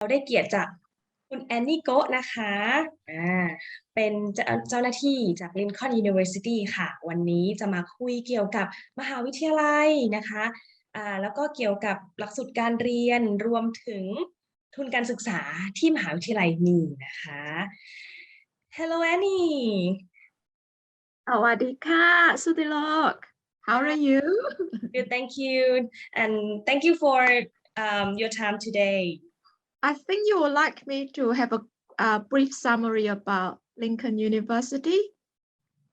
เราได้เกียรติจากคุณแอนนี่โกะนะคะเป็นเจ้าหน้าที่จาก Lincoln University ค่ะวันนี้จะมาคุยเกี่ยวกับมหาวิทยาลัยนะคะแล้วก็เกี่ยวกับหลักสูตรการเรียนรวมถึงทุนการศึกษาที่มหาวิทยาลัยมีนะคะ Hello Annie สวัสดีค่ะสุธิโลก How are you? Good, thank you and thank you for your time today. I think you would like me to have a brief summary about Lincoln University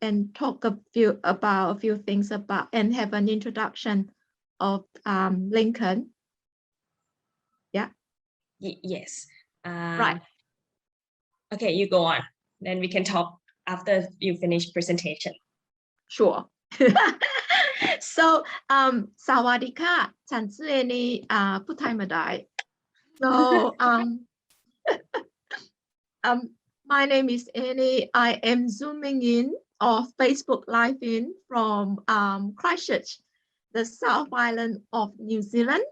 and talk about a few things about and have an introduction of Lincoln. Yeah. Yes. Right. Okay, you go on. Then we can talk after you finish presentation. Sure. So สวัสดีค่ะฉันชื่อเอนี่พูดไทยไม่ได้ So my name is Annie. I am zooming in or Facebook Live in from Christchurch, the South Island of New Zealand,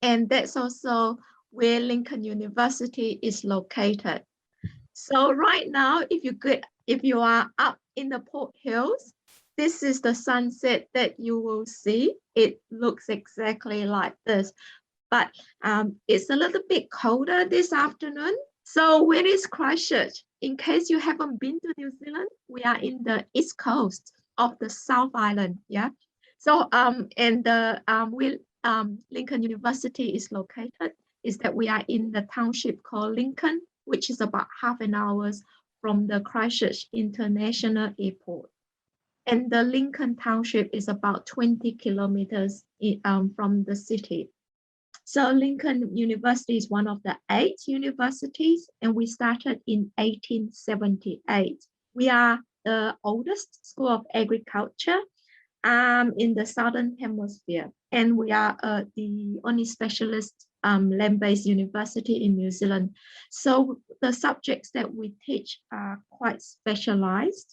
and that's also where Lincoln University is located. So right now, if you are up in the Port Hills, this is the sunset that you will see. It looks exactly like this, but it's a little bit colder this afternoon. So where is Christchurch? In case you haven't been to New Zealand, we are in the east coast of the South Island. Yeah. So and the Lincoln University is located is that we are in the township called Lincoln, which is about half an hour from the Christchurch International Airport. And the Lincoln Township is about 20 kilometers from the city. So Lincoln University is one of the 8 universities, and we started in 1878. We are the oldest school of agriculture in the Southern Hemisphere, and we are the only specialist land-based university in New Zealand. So the subjects that we teach are quite specialized.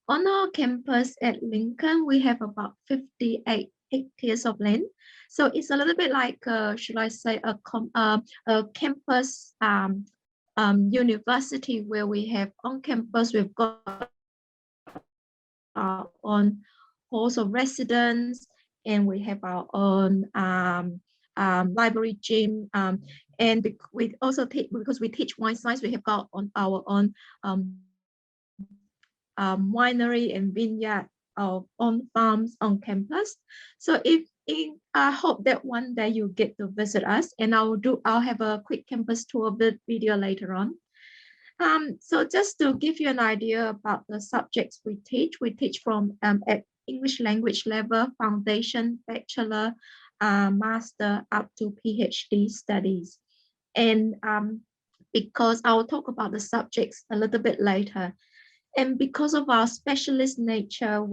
On our campus at Lincoln, we have about 58 hectares of land. So it's a little bit like, should I say, a campus university where we have on campus, we've got our own halls of residence, and we have our own library gym. And we also teach, because we teach wine science, we have got on our own winery and vineyard on farms on campus. So I hope that one day you get to visit us, and I'll have a quick campus tour video later on. So just to give you an idea about the subjects we teach from at English language level, foundation, bachelor, master, up to PhD studies. And because I'll talk about the subjects a little bit later. And because of our specialist nature,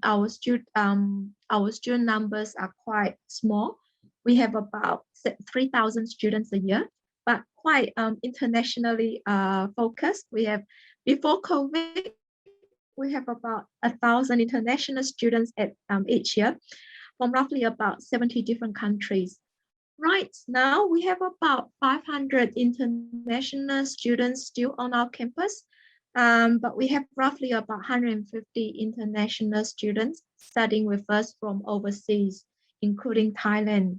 our student numbers are quite small. We have about 3,000 students a year, but quite internationally focused. We have, before COVID, we have about 1,000 international students at each year from roughly about 70 different countries. Right now, we have about 500 international students still on our campus. But we have roughly about 150 international students studying with us from overseas, including Thailand.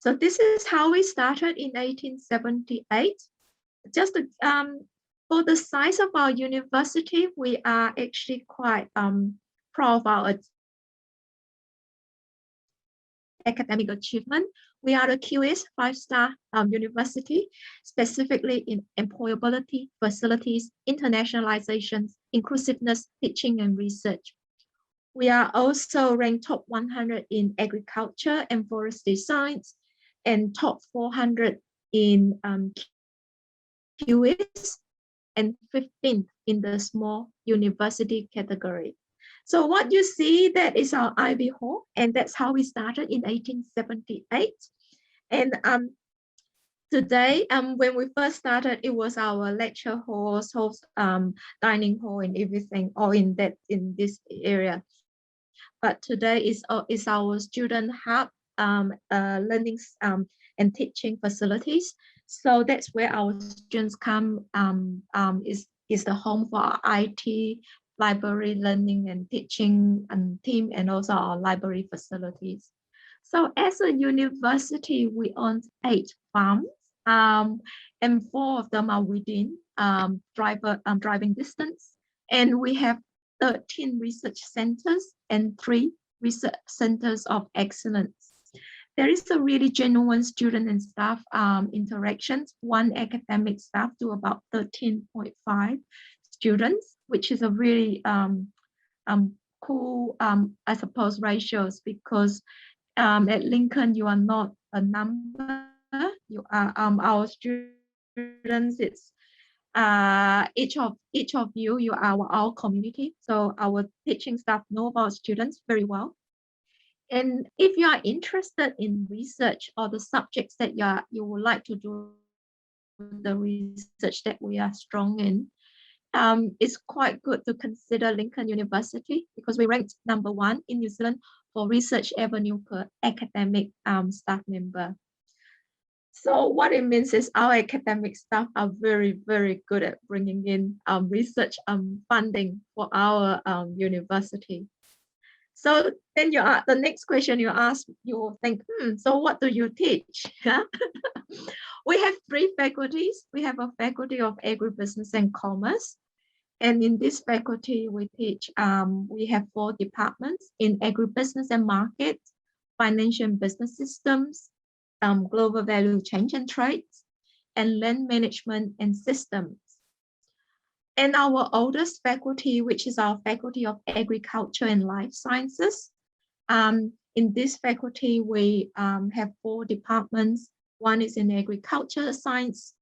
So this is how we started in 1878. Just for the size of our university, we are actually quite proud of our academic achievement. We are the QS 5-star university, specifically in employability, facilities, internationalization, inclusiveness, teaching, and research. We are also ranked top 100 in agriculture and forestry science, and top 400 in QS, and 15th in the small university category. So what you see, that is our Ivy Hall, and that's how we started in 1878. And today, when we first started, it was our lecture halls, dining hall, and everything, all in this area. But today is our student hub, learning and teaching facilities. So that's where our students come, is the home for our IT, library learning and teaching team, and also our library facilities. So as a university, we own 8 farms, and 4 of them are within driving distance. And we have 13 research centers and 3 research centers of excellence. There is a really genuine student and staff interactions. One academic staff to about 13.5 students, which is a really cool, I suppose, ratios, because at Lincoln, you are not a number, you are our students. It's each of you are our community. So our teaching staff know about students very well. And if you are interested in research or the subjects that you would like to do the research that we are strong in, it's quite good to consider Lincoln University, because we ranked number 1 in New Zealand for research avenue per academic staff member. So what it means is our academic staff are very, very good at bringing in research funding for our university. So then the next question you ask, you will think, so what do you teach? We have 3 faculties. We have a faculty of agribusiness and commerce. And in this faculty, we teach, we have 4 departments in agribusiness and market, financial and business systems, global value chain and trades, and land management and systems. And our oldest faculty, which is our faculty of agriculture and life sciences. In this faculty, we have 4 departments. One is in agriculture science,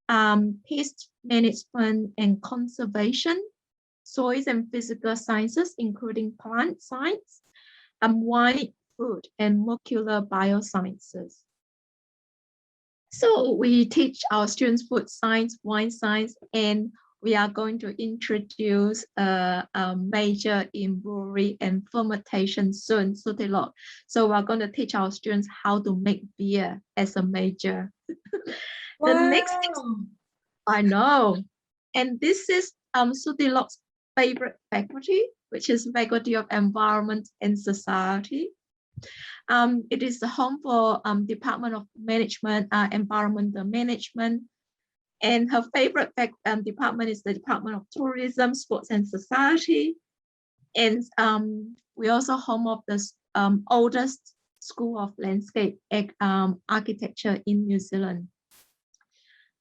pest management and conservation, soils and physical sciences, including plant science, wine, food, and molecular biosciences. So we teach our students food science, wine science, and we are going to introduce a major in brewery and fermentation soon, so we're going to teach our students how to make beer as a major. The next, I know, and this is Sutilok's favorite faculty, which is Faculty of Environment and Society. It is the home for Department of Management, Environmental Management. And her favorite department is the Department of Tourism, Sports and Society. And we also home of the oldest School of Landscape Architecture in New Zealand.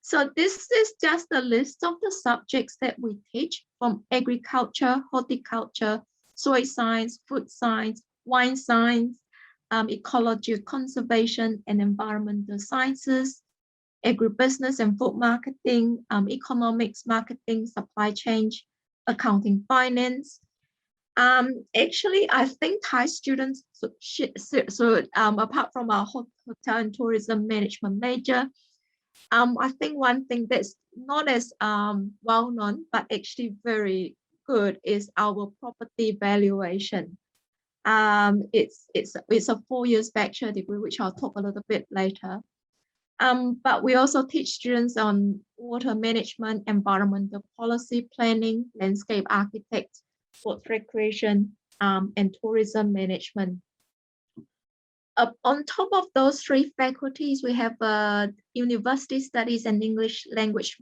So this is just a list of the subjects that we teach, from agriculture, horticulture, soil science, food science, wine science, ecology, conservation, and environmental sciences, agribusiness and food marketing, economics, marketing, supply chain, accounting, finance. Actually, I think Thai students should apart from our hotel and tourism management major, I think one thing that's not as well known, but actually very good, is our property valuation. It's a 4 years bachelor degree, which I'll talk a little bit later. But we also teach students on water management, environmental policy planning, landscape architect, sports recreation, and tourism management. On top of those 3 faculties, we have university studies and English language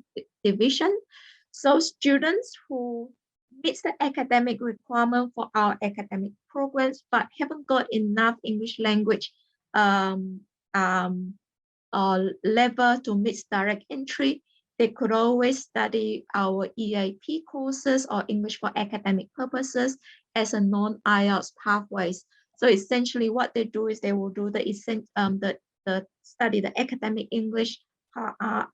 division. So students who meet the academic requirement for our academic programs, but haven't got enough English language level to meet direct entry, they could always study our EAP courses or English for academic purposes as a non-IELTS pathways. So essentially what they do is they will do study the academic English,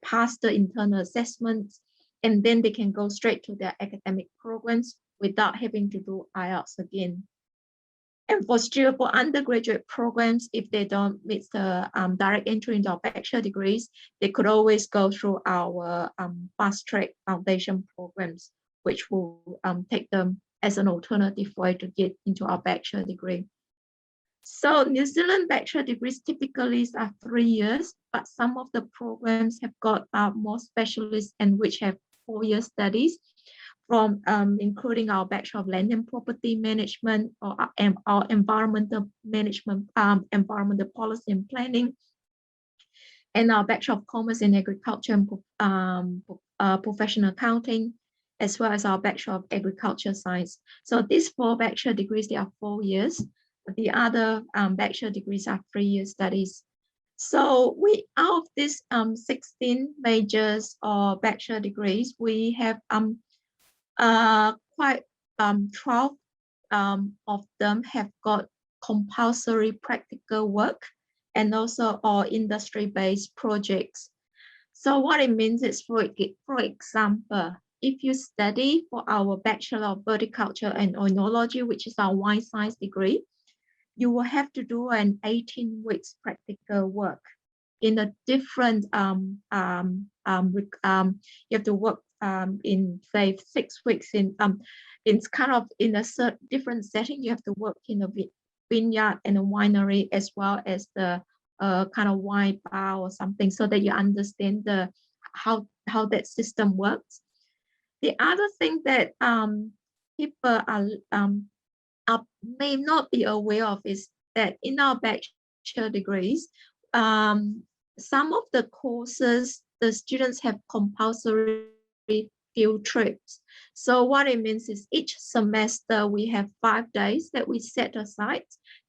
pass the internal assessments, and then they can go straight to their academic programs without having to do IELTS again. And for undergraduate programs, if they don't meet the direct entry into our bachelor degrees, they could always go through our fast track foundation programs, which will take them as an alternative way to get into our bachelor degree. So New Zealand bachelor degrees typically are 3 years, but some of the programs have got more specialists and which have 4-year studies, from including our Bachelor of Land and Property Management or our Environmental Management, Environmental Policy and Planning, and our Bachelor of Commerce in Agriculture and Professional Accounting, as well as our Bachelor of Agriculture Science. So these 4 bachelor degrees, they are 4 years. The other bachelor degrees are 3-year studies. So out of these 16 majors or bachelor degrees, we have quite 12 of them have got compulsory practical work and also all industry-based projects. So what it means is, for example, if you study for our Bachelor of Horticulture and Oenology, which is our wine science degree, you will have to do an 18 weeks practical work in a different, you have to work in, say, 6 weeks in kind of in a different setting. You have to work in a vineyard and a winery, as well as the kind of wine bar or something, so that you understand how that system works. The other thing that people may not be aware of is that in our bachelor degrees, some of the courses, the students have compulsory field trips. So what it means is each semester we have 5 days that we set aside,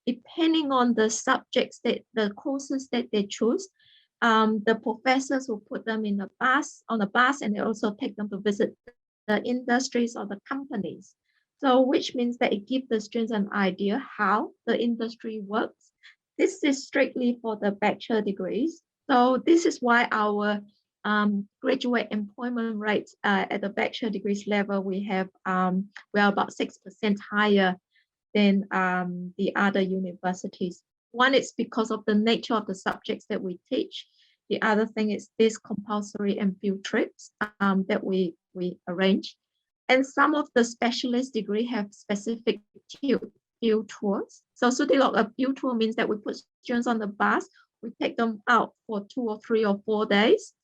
depending on the subjects that the courses that they choose. The professors will put them in on a bus, and they also take them to visit the industries or the companies. So which means that it gives the students an idea how the industry works. This is strictly for the bachelor degrees. So this is why our graduate employment rates at the bachelor degrees level, we are about 6% higher than the other universities. One is because of the nature of the subjects that we teach. The other thing is this compulsory and field trips that we arrange. And some of the specialist degree have specific field tours. So a field tour means that we put students on the bus, we take them out for 2 or 3 or 4 days.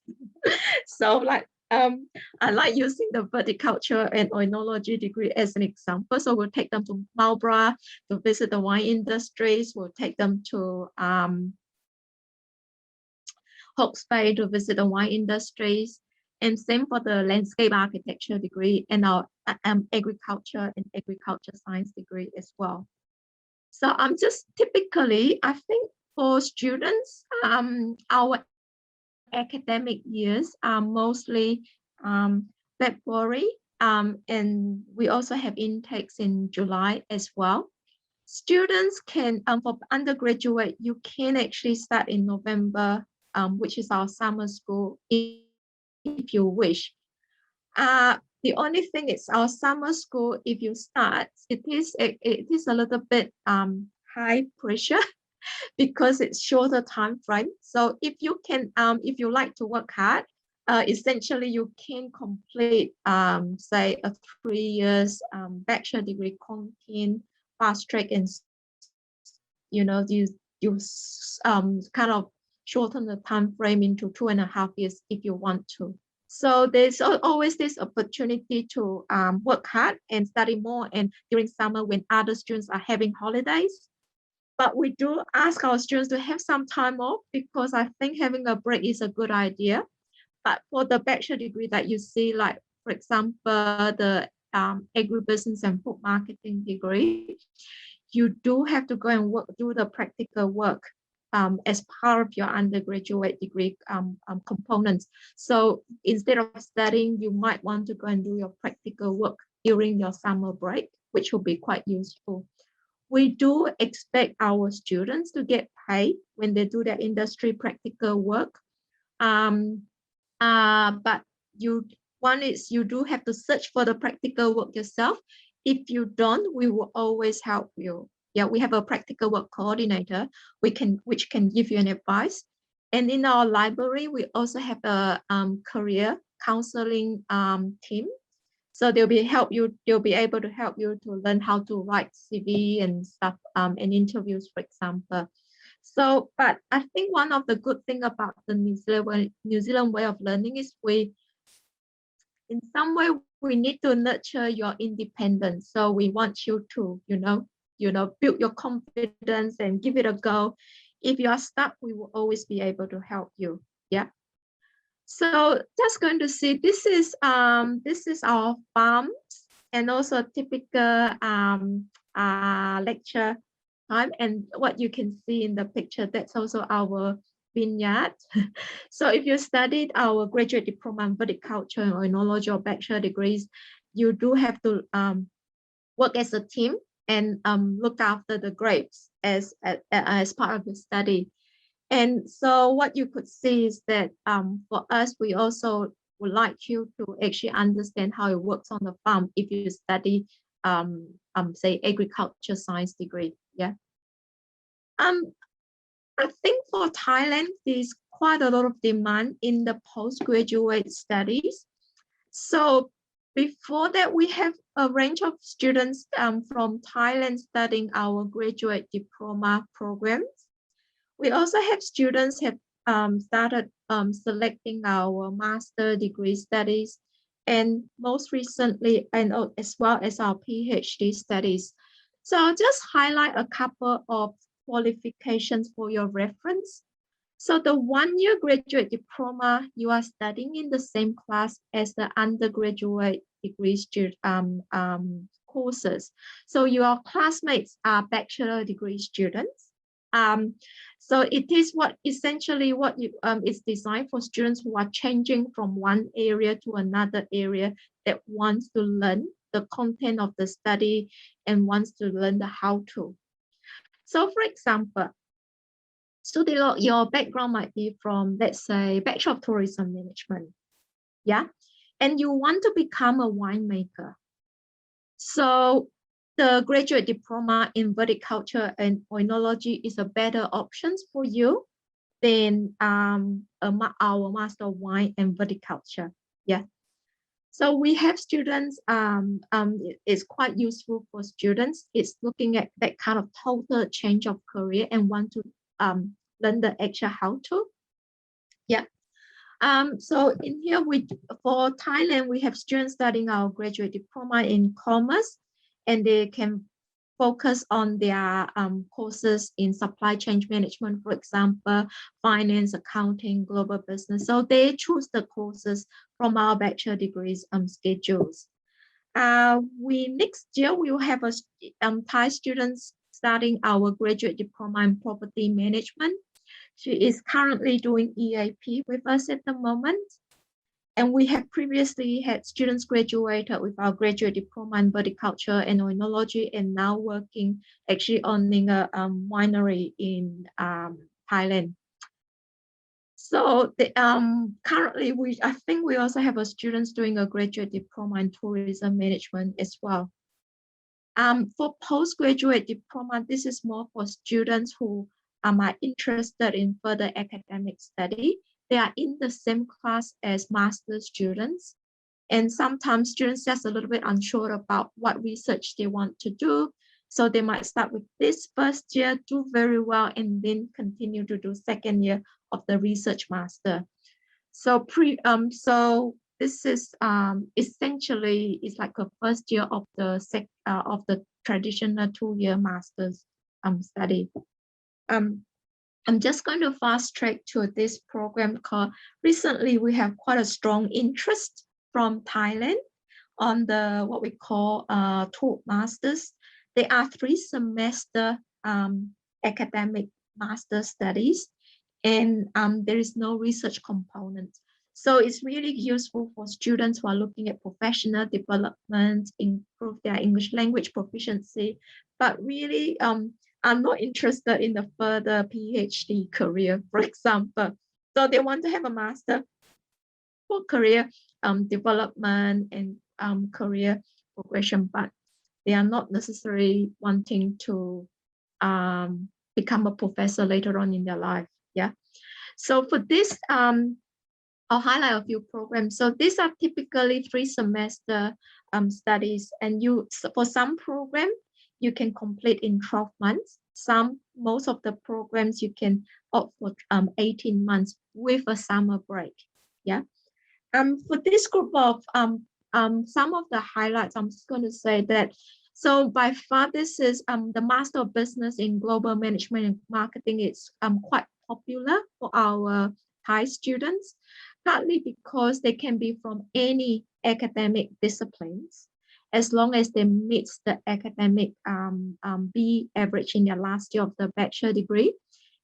So like I like using the Horticulture and Oenology degree as an example. So we'll take them to Marlborough to visit the wine industries. We'll take them to Hawke's Bay to visit the wine industries. And same for the landscape architecture degree and our agriculture and agriculture science degree as well. So I'm just typically, I think for students, our academic years are mostly February, and we also have intakes in July as well. Students can, for undergraduate, you can actually start in November, which is our summer school, if you wish. The only thing is our summer school, if you start, it is a little bit high pressure because it's shorter time frame. So if you can, if you like to work hard, essentially you can complete, say, a 3 years bachelor degree content fast track, and you kind of shorten the time frame into 2.5 years if you want to. So there's always this opportunity to work hard and study more, and during summer when other students are having holidays. But we do ask our students to have some time off, because I think having a break is a good idea. But for the bachelor degree that you see, like, for example, the agribusiness and food marketing degree, you do have to go and do the practical work as part of your undergraduate degree components. So instead of studying, you might want to go and do your practical work during your summer break, which will be quite useful. We do expect our students to get paid when they do their industry practical work. But you do have to search for the practical work yourself. If you don't, we will always help you. Yeah, we have a practical work coordinator which can give you an advice. And in our library, we also have a career counseling team. So they'll be able to help you to learn how to write CV and stuff, and interviews, for example. So, but I think one of the good thing about the New Zealand way of learning is in some way, we need to nurture your independence. So we want you to, build your confidence and give it a go. If you are stuck, we will always be able to help you. Yeah. So just going to see, this is our farms and also typical lecture time. And what you can see in the picture, that's also our vineyard. So if you studied our graduate diploma in viticulture and oenology or bachelor degrees, you do have to work as a team and look after the grapes as part of the study. And so what you could see is that for us, we also would like you to actually understand how it works on the farm if you study, say, agriculture science degree. Yeah. I think for Thailand, there's quite a lot of demand in the postgraduate studies. So before that, we have a range of students from Thailand studying our graduate diploma programs. We also have students have started selecting our master degree studies, and most recently, and as well as our PhD studies. So I'll just highlight a couple of qualifications for your reference. So the one-year graduate diploma, you are studying in the same class as the undergraduate degree courses. So your classmates are bachelor degree students. So it is essentially what is designed for students who are changing from one area to another area that wants to learn the content of the study and wants to learn the how to. So for example, so your background might be from, let's say, Bachelor of Tourism Management, yeah? And you want to become a winemaker. So the graduate diploma in viticulture and oenology is a better option for you than our Master of Wine and Viticulture, yeah? So we have students, it's quite useful for students. It's looking at that kind of total change of career and want to learn the actual how to. Yeah. So in here, for Thailand, we have students studying our graduate diploma in commerce, and they can focus on their courses in supply chain management, for example, finance, accounting, global business. So they choose the courses from our bachelor degrees schedules. Next year, we will have Thai students studying our graduate diploma in property management. She is currently doing EAP with us at the moment. And we have previously had students graduated with our graduate diploma in viticulture and oenology, and now working actually owning a winery in Thailand. So currently, I think we also have students doing a graduate diploma in tourism management as well. For postgraduate diploma, this is more for students who are interested in further academic study. They are in the same class as master students. And sometimes students just a little bit unsure about what research they want to do. So they might start with this first year, do very well, and then continue to do second year of the research master. So this is essentially is like a first year of the traditional 2-year master's study. I'm just going to fast track to this program called, recently we have quite a strong interest from Thailand on the what we call Toastmasters. They are 3-semester academic master studies, and there is no research component. So it's really useful for students who are looking at professional development, improve their English language proficiency, but really are not interested in the further PhD career, for example. So they want to have a master for career development and career progression, but they are not necessarily wanting to become a professor later on in their life. Yeah. So for this I'll highlight a few programs. So these are typically 3-semester studies, and for some program you can complete in 12 months. Most of the programs you can opt for 18 months with a summer break. Yeah. For this group of some of the highlights, I'm just going to say that. So by far, this is the Master of Business in Global Management and Marketing. It's quite popular for our Thai students, partly because they can be from any academic disciplines, as long as they meet the academic B average in their last year of the bachelor degree,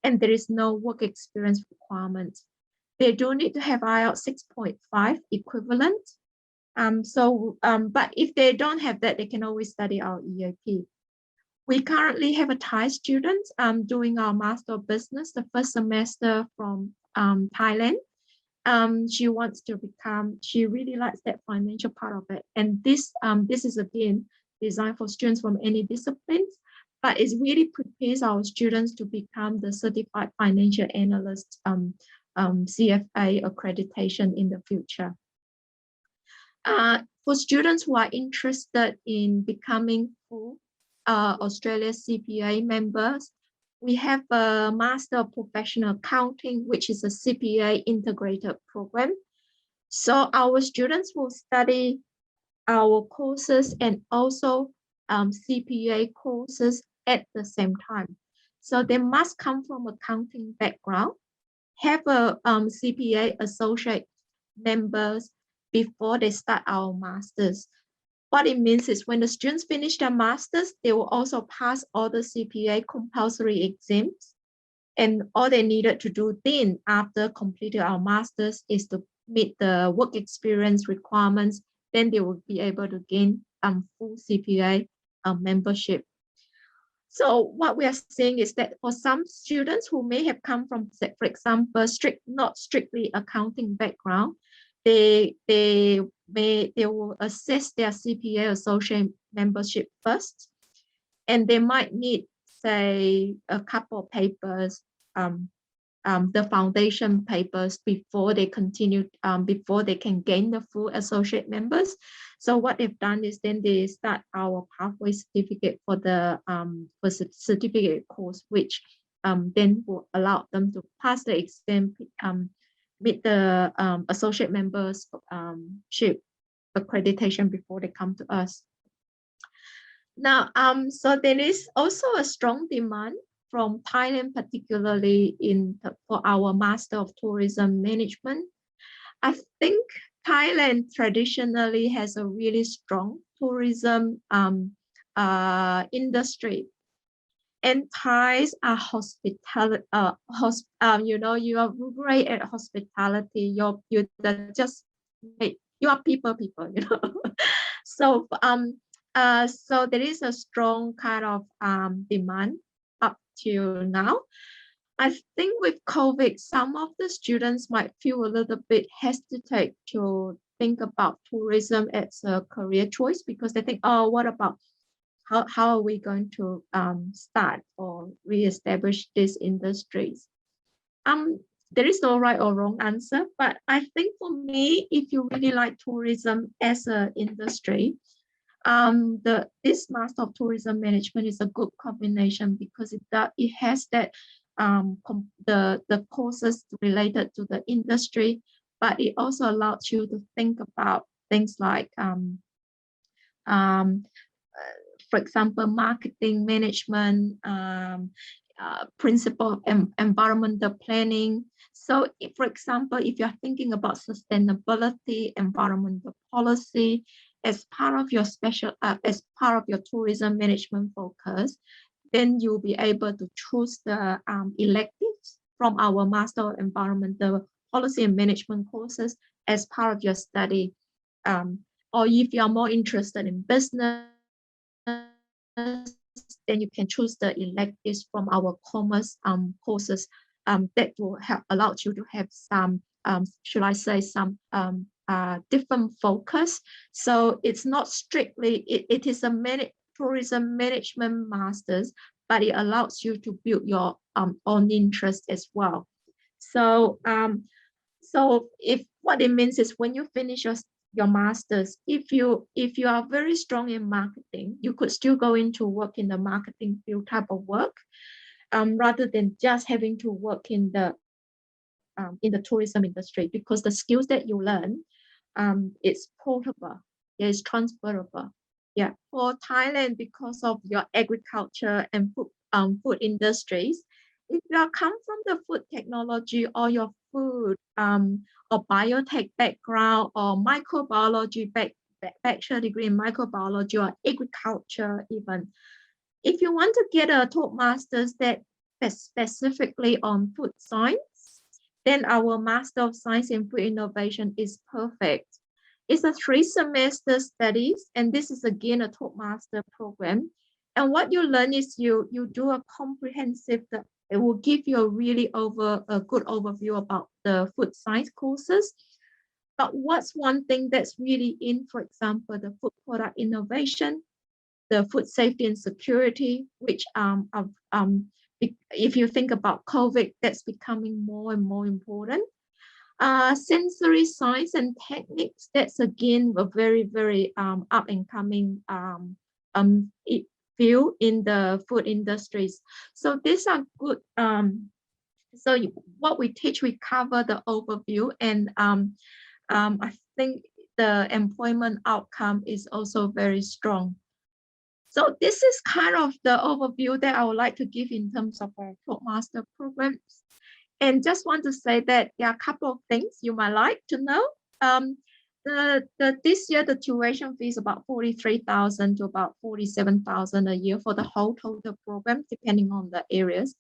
and there is no work experience requirement. They do need to have IELTS 6.5 equivalent. But if they don't have that, they can always study our EAP. We currently have a Thai student doing our Master of Business, the first semester from Thailand. She really likes that financial part of it. And this is again designed for students from any disciplines, but it really prepares our students to become the Certified Financial Analyst CFA accreditation in the future. For students who are interested in becoming full Australia CPA members, we have a Master of Professional Accounting, which is a CPA integrated program. So our students will study our courses and also CPA courses at the same time. So they must come from accounting background, have a CPA associate members before they start our masters. What it means is when the students finish their masters, they will also pass all the CPA compulsory exams. And all they needed to do then after completing our masters is to meet the work experience requirements. Then they will be able to gain full CPA membership. So what we are saying is that for some students who may have come from, for example, not strictly accounting background, they will assess their CPA associate membership first, and they might need, say, a couple of papers, the foundation papers before they continue, before they can gain the full associate members. So what they've done is then they start our pathway certificate for the certificate course, which then will allow them to pass the exam, meet the associate members accreditation before they come to us. Now, so there is also a strong demand from Thailand, particularly for our Master of Tourism Management. I think Thailand traditionally has a really strong tourism industry. And Thais are hospitality. You are great at hospitality. You are people. So so there is a strong kind of demand up till now. I think with COVID, some of the students might feel a little bit hesitant to think about tourism as a career choice because they think, oh, what about how are we going to start or reestablish these industries? There is no right or wrong answer, but I think for me, if you really like tourism as an industry, this Master of Tourism Management is a good combination because it has that the courses related to the industry, but it also allows you to think about things like for example, marketing management, principle of environmental planning. So if, for example, if you're thinking about sustainability, environmental policy, as part of your tourism management focus, then you'll be able to choose the electives from our Master of Environmental Policy and Management courses as part of your study. Or if you are more interested in business, then you can choose the electives from our commerce courses that will allow you to have some, should I say, some different focus. So it's not strictly, it is a tourism management masters, but it allows you to build your own interest as well. So So if what it means is when you finish your master's, if you are very strong in marketing, you could still go into work in the marketing field type of work, rather than just having to work in the tourism industry, because the skills that you learn, it's portable, it's transferable. Yeah, for Thailand, because of your agriculture and food industries, if you come from the food technology or your food or biotech background or microbiology bachelor degree in microbiology or agriculture even, if you want to get a Toastmasters that specifically on food science, then our Master of Science in Food Innovation is perfect. It's a 3-semester studies, and this is again a Toastmaster program. And what you learn is you do a comprehensive, it will give you a good overview about the food science courses. But what's one thing that's really in, for example, the food product innovation, the food safety and security, which if you think about COVID, that's becoming more and more important. Sensory science and techniques, that's again a very, very up and coming field in the food industries. So these are good. So what we teach, we cover the overview, and I think the employment outcome is also very strong. So this is kind of the overview that I would like to give in terms of our Toastmaster programs. And just want to say that there are a couple of things you might like to know. This year, the tuition fee is about 43,000 to about 47,000 a year for the whole total program, depending on the areas.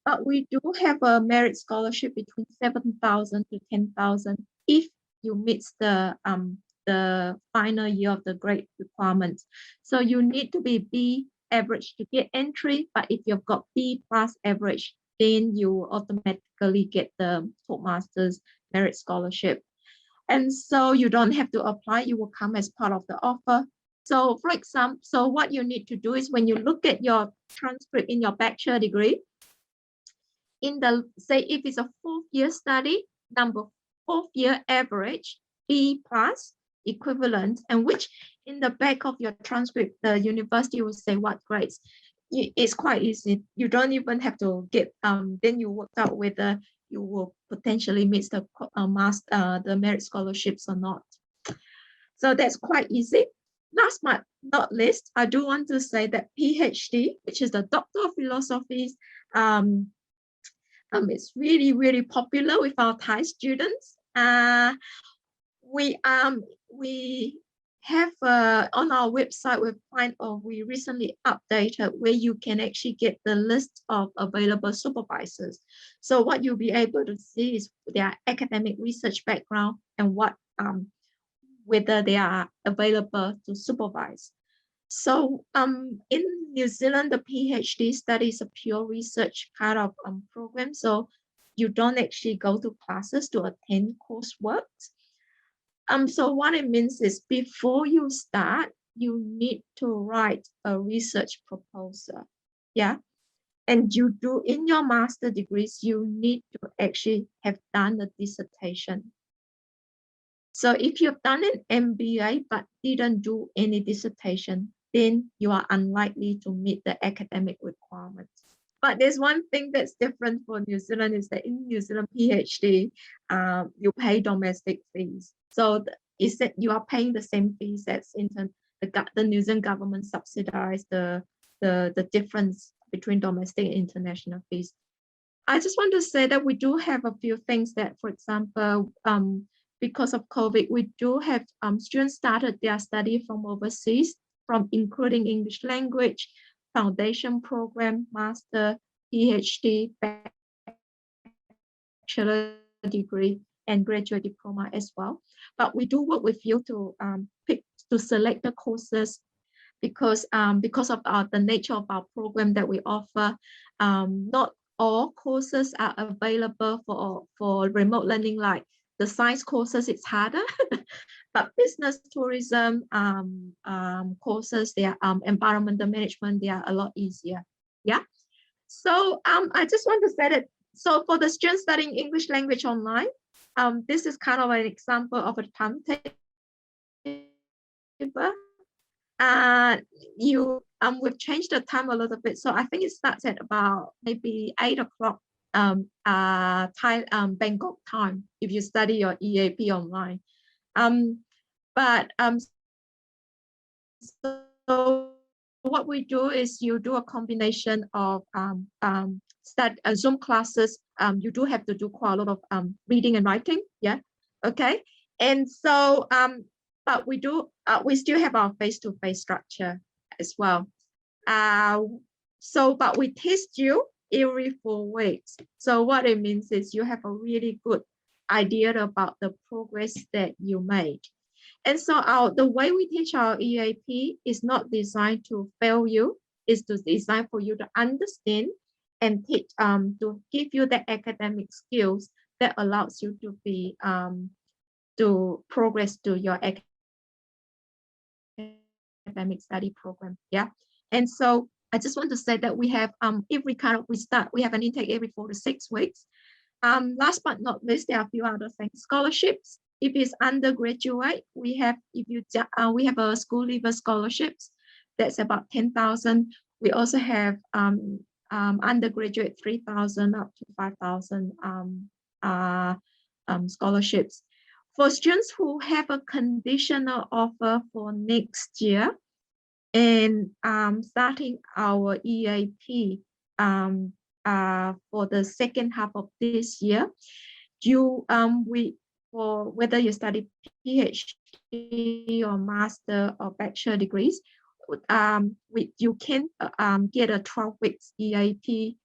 But we do have a merit scholarship between 7,000 to 10,000 if you meet the final year of the grade requirements. So you need to be B average to get entry, but if you've got B plus average, then you automatically get the Toastmasters merit scholarship. And so you don't have to apply, you will come as part of the offer. So for example, so what you need to do is when you look at your transcript in your bachelor degree, in the, say if it's a 4th-year study, number 4th-year average, B plus equivalent, and which in the back of your transcript, the university will say what grades. It's quite easy. You don't even have to get, then you work out whether you will potentially miss the merit scholarships or not. So that's quite easy. Last but not least, I do want to say that PhD, which is the Doctor of Philosophy, it's really, really popular with our Thai students. We have on our website, we recently updated where you can actually get the list of available supervisors. So what you'll be able to see is their academic research background and what whether they are available to supervise. So in New Zealand, the PhD study is a pure research kind of program. So you don't actually go to classes to attend coursework. So what it means is before you start, you need to write a research proposal. Yeah. And you do in your master degrees, you need to actually have done a dissertation. So if you've done an MBA but didn't do any dissertation, then you are unlikely to meet the academic requirements. But there's one thing that's different for New Zealand is that in New Zealand PhD, you pay domestic fees. So is that you are paying the same fees as the New Zealand government subsidize the difference between domestic and international fees. I just want to say that we do have a few things that, for example, because of COVID, we do have students started their study from overseas, from including English language, foundation program, master, PhD, bachelor degree, and graduate diploma as well. But we do work with you to select the courses because of the nature of our program that we offer. Not all courses are available for remote learning, like the science courses, it's harder, but business tourism courses, they are environmental management, they are a lot easier. Yeah. So I just want to say that, so for the students studying English language online, this is kind of an example of a timetable. We've changed the time a little bit, so I think it starts at about maybe 8 o'clock Bangkok time if you study your EAP online. So what we do is you do a combination of Zoom classes. You do have to do quite a lot of reading and writing, yeah, okay. And so but we still have our face-to-face structure as well. But we test you every 4 weeks. So what it means is you have a really good idea about the progress that you made. And so the way we teach our EAP is not designed to fail you, it's designed for you to understand and teach, to give you the academic skills that allows you to be to progress to your academic study program. Yeah. And so I just want to say that we have we have an intake every 4 to 6 weeks. Last but not least, there are a few other things. Scholarships. If it's undergraduate, we have a school leaver scholarships. That's about 10,000. We also have undergraduate 3,000 up to 5,000 scholarships. For students who have a conditional offer for next year and starting our EAP for the second half of this year, for whether you study PhD or master or bachelor degrees, you can get a 12 weeks EAP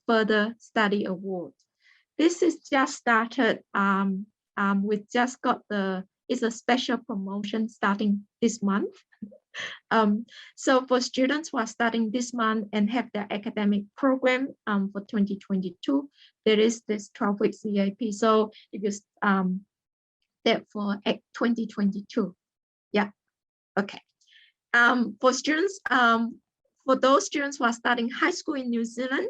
further study award. This is just started. We just got it's a special promotion starting this month. So for students who are starting this month and have their academic program for 2022, there is this 12 weeks EAP. So if you that for 2022, yeah, okay. For students, for those students who are starting high school in New Zealand,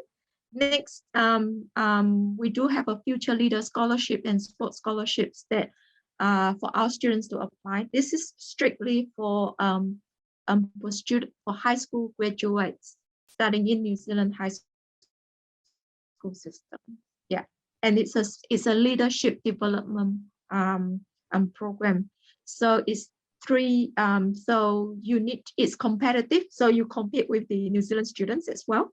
next we do have a future leader scholarship and sports scholarships that for our students to apply. This is strictly for high school graduates studying in New Zealand high school system. Yeah, and it's a leadership development program. So it's it's competitive, so you compete with the New Zealand students as well.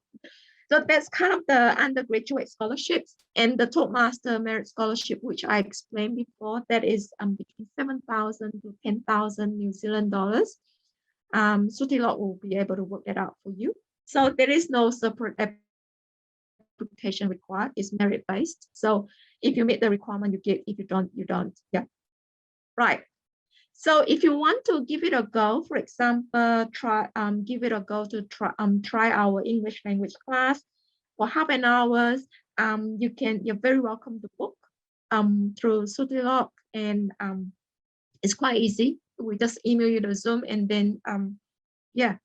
So that's kind of the undergraduate scholarships, and the Toastmaster Merit Scholarship, which I explained before, that is between 7,000 to 10,000 New Zealand dollars. Sutilot will be able to work that out for you. So there is no separate application required. It's merit based. So if you meet the requirement, you get. If you don't, you don't. Yeah. Right. So if you want to give it a go, for example, give it a go to try our English language class for half an hour. You're very welcome to book through Sutilot, and it's quite easy. We just email you the Zoom, and then yeah.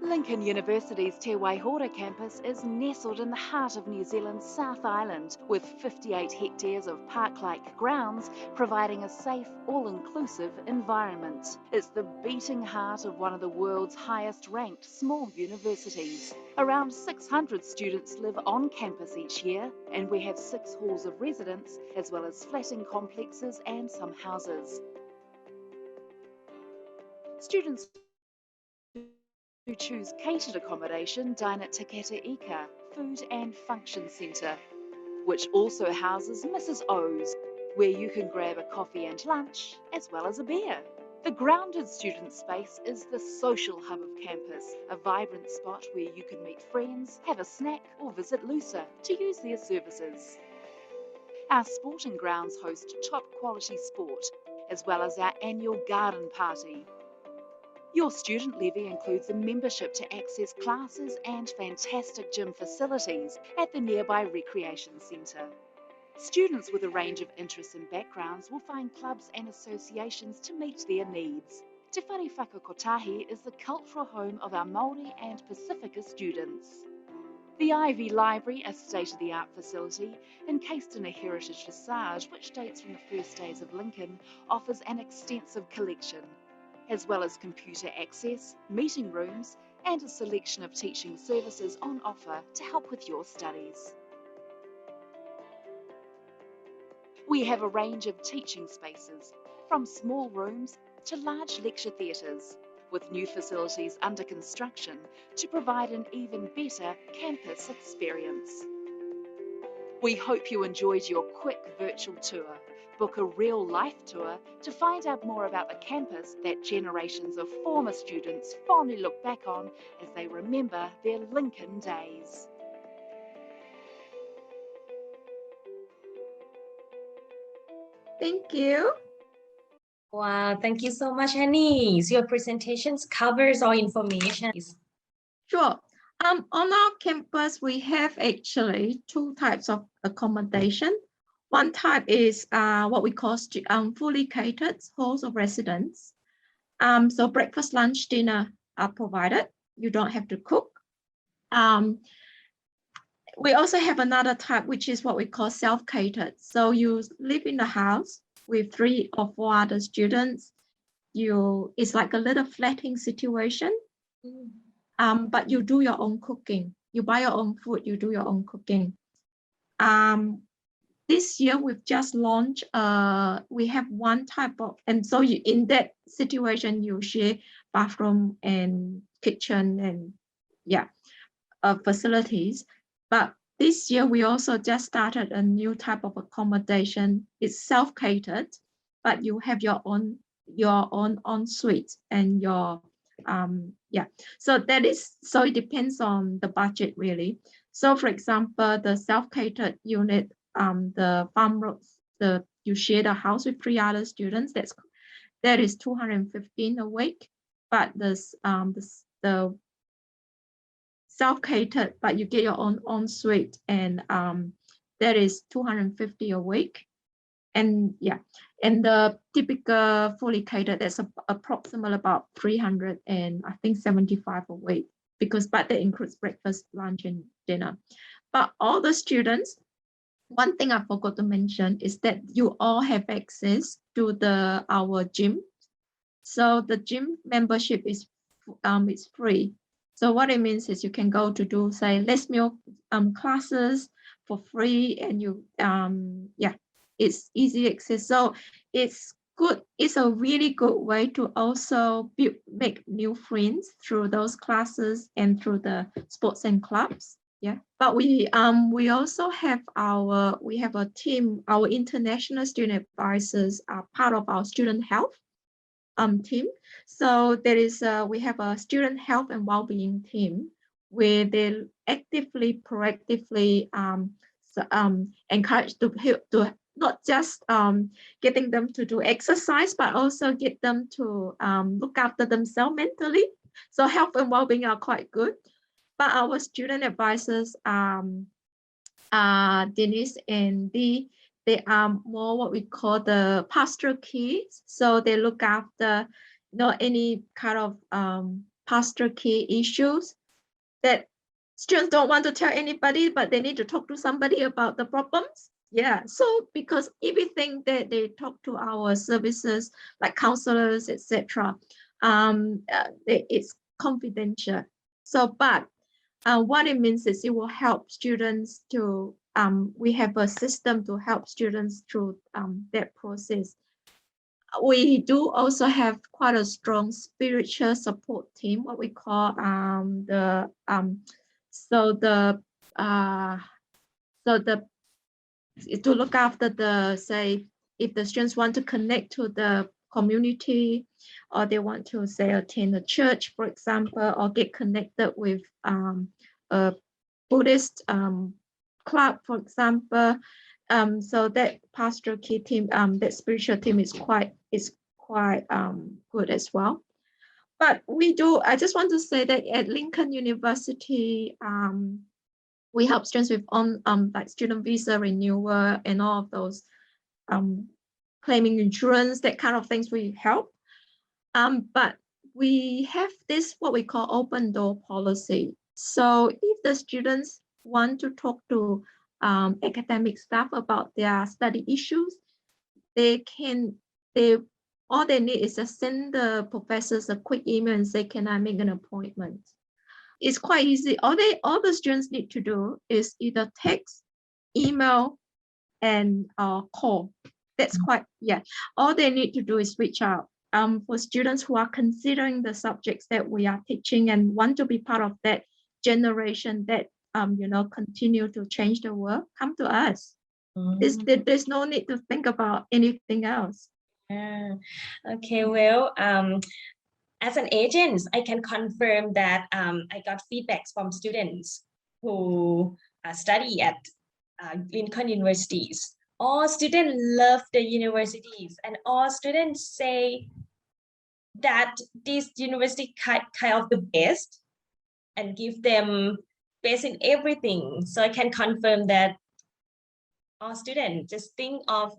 Lincoln University's Tewaihora campus is nestled in the heart of New Zealand's South Island, with 58 hectares of park-like grounds providing a safe, all-inclusive environment. It's the beating heart of one of the world's highest-ranked small universities. Around 600 students live on campus each year, and we have 6 halls of residence, as well as flatting complexes and some houses. Students who choose catered accommodation dine at Te Ika Food and Function Centre, which also houses Mrs. O's, where you can grab a coffee and lunch, as well as a beer. The grounded student space is the social hub of campus, a vibrant spot where you can meet friends, have a snack, or visit Lusa to use their services. Our sporting grounds host top quality sport, as well as our annual garden party. Your student levy includes a membership to access classes and fantastic gym facilities at the nearby recreation centre. Students with a range of interests and backgrounds will find clubs and associations to meet their needs. Te Whare Whakakotahi is the cultural home of our Māori and Pacifica students. The Ivy Library, a state-of-the-art facility encased in a heritage facade which dates from the first days of Lincoln, offers an extensive collection, as well as computer access, meeting rooms, and a selection of teaching services on offer to help with your studies. We have a range of teaching spaces, from small rooms to large lecture theatres, with new facilities under construction to provide an even better campus experience. We hope you enjoyed your quick virtual tour. Book a real-life tour to find out more about the campus that generations of former students fondly look back on as they remember their Lincoln days. Thank you. Wow, thank you so much, Annie. So your presentations covers all information. Sure. On our campus, we have actually two types of accommodation. One type is what we call fully catered halls of residence. So breakfast, lunch, dinner are provided. You don't have to cook. We also have another type, which is what we call self-catered. So you live in the house with 3 or 4 other students. It's like a little flatting situation. But you do your own cooking. You buy your own food, you do your own cooking. This year we've just launched, we have one type of, and so in that situation, you share bathroom and kitchen and facilities. But this year we also just started a new type of accommodation. It's self-catered, but you have your own ensuite and your so it depends on the budget really. So for example, the self-catered unit, the farm roads, you share the house with 3 other students, that is 215 a week. But the self-catered, but you get your own ensuite, and that is 250 a week. And the typical fully catered, that's approximately about 300 and I think 75 a week, but that includes breakfast, lunch, and dinner. But all the students, one thing I forgot to mention is that you all have access to our gym. So the gym membership is free. So what it means is you can go to do, say, Les Mills classes for free, and it's easy access. So it's good. It's a really good way to also make new friends through those classes and through the sports and clubs. Yeah, but we also have a team. Our international student advisors are part of our student health team. So there is we have a student health and well-being team where they actively, proactively encourage to not just getting them to do exercise, but also get them to look after themselves mentally. So health and well-being are quite good. But our student advisors, Denise and Dee, they are more what we call the pastoral kids. So they look after any kind of pastoral key issues that students don't want to tell anybody, but they need to talk to somebody about the problems. Yeah, so because everything that they talk to our services, like counselors, etc., it's confidential. So, but what it means is it will help students to, we have a system to help students through that process. We do also have quite a strong spiritual support team, what we call to look after say, if the students want to connect to the community, or they want to, say, attend a church, for example, or get connected with a Buddhist club, for example. So that pastoral key team, that spiritual team is quite good as well. But I just want to say that at Lincoln University, we help students with like student visa renewal and all of those claiming insurance, that kind of things we help. But we have this what we call open door policy. So if the students want to talk to academic staff about their study issues, all they need is to send the professors a quick email and say, can I make an appointment? It's quite easy. All the students need to do is either text, email, and call. That's quite, yeah. All they need to do is reach out. For students who are considering the subjects that we are teaching and want to be part of that generation that continue to change the world, come to us. There's no need to think about anything else. Okay, well, as an agent, I can confirm that I got feedbacks from students who study at Lincoln universities. All students love the universities, and all students say that this university kind of the best and give them best in everything. So I can confirm that all students just think of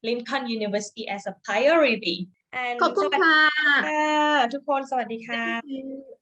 Lincoln University as a priority. And ขอบคุณค่ะ ทุกคนสวัสดีค่ะ